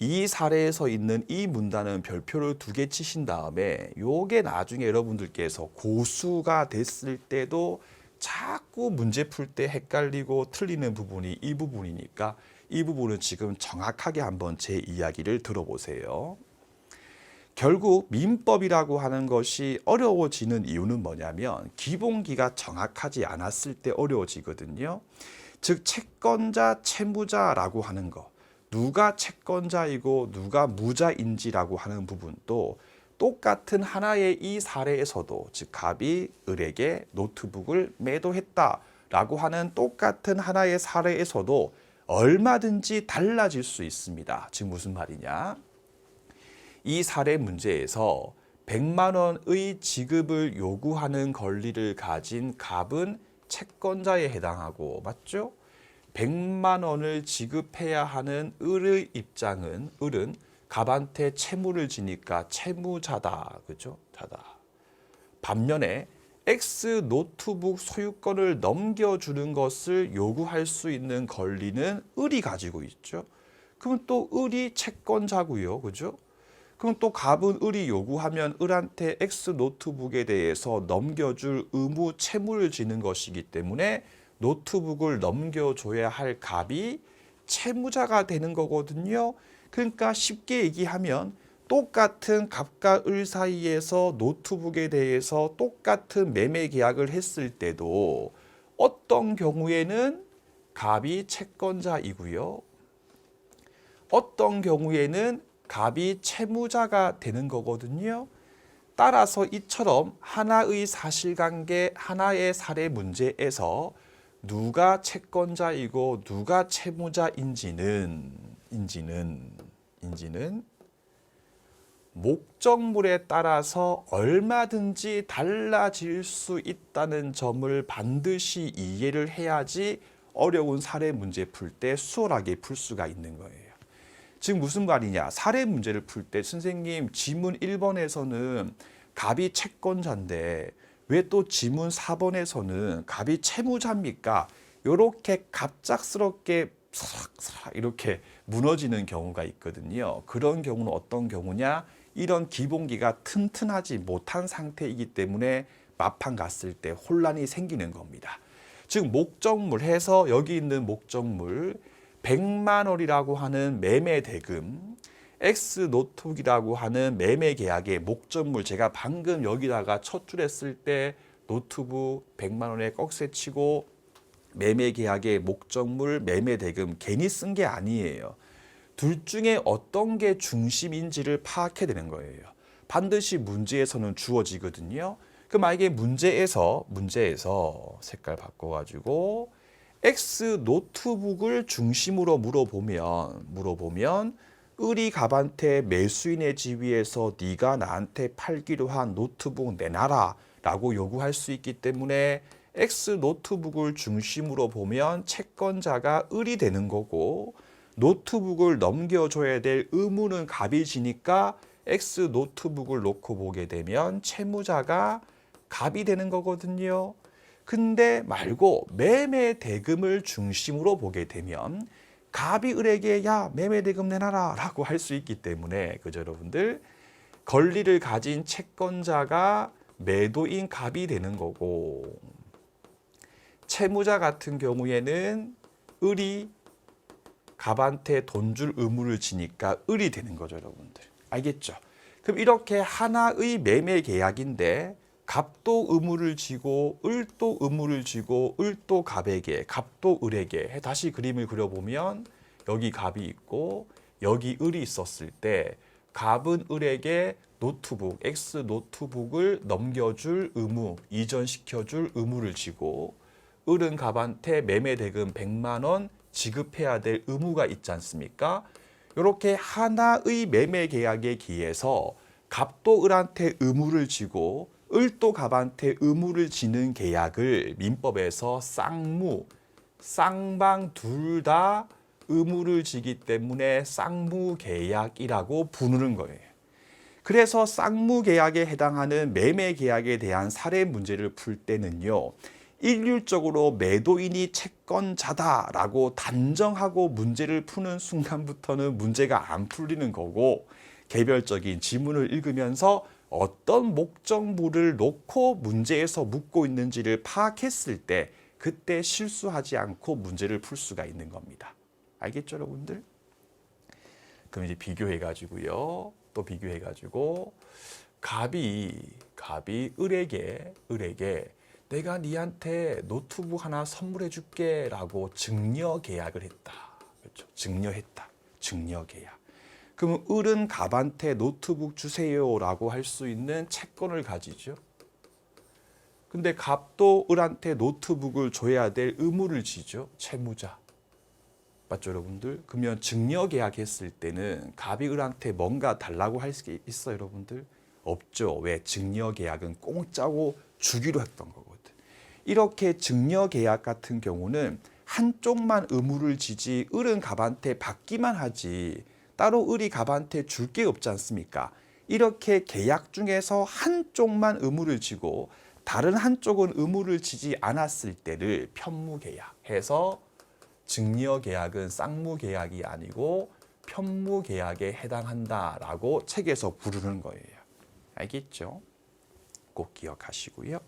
이 사례에서 있는 이 문단은 별표를 2개 치신 다음에 요게 나중에 여러분들께서 고수가 됐을 때도 자꾸 문제 풀 때 헷갈리고 틀리는 부분이 이 부분이니까 이 부분은 지금 정확하게 한번 제 이야기를 들어보세요. 결국 민법이라고 하는 것이 어려워지는 이유는 뭐냐면 기본기가 정확하지 않았을 때 어려워지거든요. 즉 채권자, 채무자라고 하는 거, 누가 채권자이고 누가 무자인지라고 하는 부분도 똑같은 하나의 이 사례에서도 즉 갑이 을에게 노트북을 매도했다라고 하는 똑같은 하나의 사례에서도 얼마든지 달라질 수 있습니다. 즉 무슨 말이냐? 이 사례 문제에서 100만 원의 지급을 요구하는 권리를 가진 갑은 채권자에 해당하고 맞죠? 100만 원을 지급해야 하는 을의 입장은 을은 갑한테 채무를 지니까 채무자다. 그죠? 자다. 반면에 X 노트북 소유권을 넘겨주는 것을 요구할 수 있는 권리는 을이 가지고 있죠. 그러면 또 을이 채권자고요. 그죠? 그럼 또 갑은 을이 요구하면 을한테 X 노트북에 대해서 넘겨줄 의무 채무를 지는 것이기 때문에 노트북을 넘겨줘야 할 갑이 채무자가 되는 거거든요. 그러니까 쉽게 얘기하면 똑같은 갑과 을 사이에서 노트북에 대해서 똑같은 매매 계약을 했을 때도 어떤 경우에는 갑이 채권자이고요. 어떤 경우에는 갑이 채무자가 되는 거거든요. 따라서 이처럼 하나의 사실관계, 하나의 사례 문제에서 누가 채권자이고 누가 채무자인지는 목적물에 따라서 얼마든지 달라질 수 있다는 점을 반드시 이해를 해야지 어려운 사례 문제 풀 때 수월하게 풀 수가 있는 거예요. 즉 무슨 말이냐? 사례 문제를 풀 때 선생님 지문 1번에서는 갑이 채권자인데 왜 또 지문 4번에서는 갑이 채무자입니까? 이렇게 갑작스럽게 이렇게 무너지는 경우가 있거든요. 그런 경우는 어떤 경우냐? 이런 기본기가 튼튼하지 못한 상태이기 때문에 마판 갔을 때 혼란이 생기는 겁니다. 즉 목적물 해서 여기 있는 목적물 100만 원이라고 하는 매매 대금, X 노트북이라고 하는 매매 계약의 목적물 제가 방금 여기다가 첫 줄 했을 때 노트북 100만 원에 꺽쇠 치고 매매 계약의 목적물 매매 대금 괜히 쓴 게 아니에요. 둘 중에 어떤 게 중심인지를 파악해야 되는 거예요. 반드시 문제에서는 주어지거든요. 그 만약에 문제에서 색깔 바꿔가지고 X 노트북을 중심으로 물어보면 을이 갑한테 매수인의 지위에서 네가 나한테 팔기로 한 노트북 내놔라 라고 요구할 수 있기 때문에 X 노트북을 중심으로 보면 채권자가 을이 되는 거고 노트북을 넘겨줘야 될 의무는 갑이 지니까 X 노트북을 놓고 보게 되면 채무자가 갑이 되는 거거든요. 근데 말고 매매 대금을 중심으로 보게 되면 갑이 을에게 야 매매 대금 내놔라 라고 할 수 있기 때문에 그죠 여러분들? 권리를 가진 채권자가 매도인 갑이 되는 거고 채무자 같은 경우에는 을이 갑한테 돈 줄 의무를 지니까 을이 되는 거죠 여러분들. 알겠죠? 그럼 이렇게 하나의 매매 계약인데 갑도 의무를 지고 을도 의무를 지고 을도 갑에게 갑도 을에게 다시 그림을 그려보면 여기 갑이 있고 여기 을이 있었을 때 갑은 을에게 노트북 X 노트북을 넘겨줄 의무 이전시켜줄 의무를 지고 을은 갑한테 매매 대금 100만 원 지급해야 될 의무가 있지 않습니까? 이렇게 하나의 매매 계약에 기해서 갑도 을한테 의무를 지고 을도 갑한테 의무를 지는 계약을 민법에서 쌍무, 쌍방 둘 다 의무를 지기 때문에 쌍무계약이라고 부르는 거예요. 그래서 쌍무계약에 해당하는 매매계약에 대한 사례 문제를 풀 때는요. 일률적으로 매도인이 채권자다라고 단정하고 문제를 푸는 순간부터는 문제가 안 풀리는 거고, 개별적인 지문을 읽으면서 어떤 목적물을 놓고 문제에서 묻고 있는지를 파악했을 때 그때 실수하지 않고 문제를 풀 수가 있는 겁니다. 알겠죠, 여러분들? 그럼 이제 비교해 가지고요. 또 비교해 가지고 갑이 을에게 내가 니한테 노트북 하나 선물해 줄게라고 증여 계약을 했다. 그렇죠? 증여했다. 증여 계약. 그러면 을은 갑한테 노트북 주세요라고 할 수 있는 채권을 가지죠. 근데 갑도 을한테 노트북을 줘야 될 의무를 지죠. 채무자. 맞죠, 여러분들? 그러면 증여 계약했을 때는 갑이 을한테 뭔가 달라고 할 수 있어요, 여러분들? 없죠. 왜? 증여 계약은 공짜고 주기로 했던 거거든. 이렇게 증여 계약 같은 경우는 한쪽만 의무를 지지 을은 갑한테 받기만 하지 따로 을이 갑한테 줄 게 없지 않습니까? 이렇게 계약 중에서 한쪽만 의무를 지고 다른 한쪽은 의무를 지지 않았을 때를 편무계약 해서 증여계약은 쌍무계약이 아니고 편무계약에 해당한다라고 책에서 부르는 거예요. 알겠죠? 꼭 기억하시고요.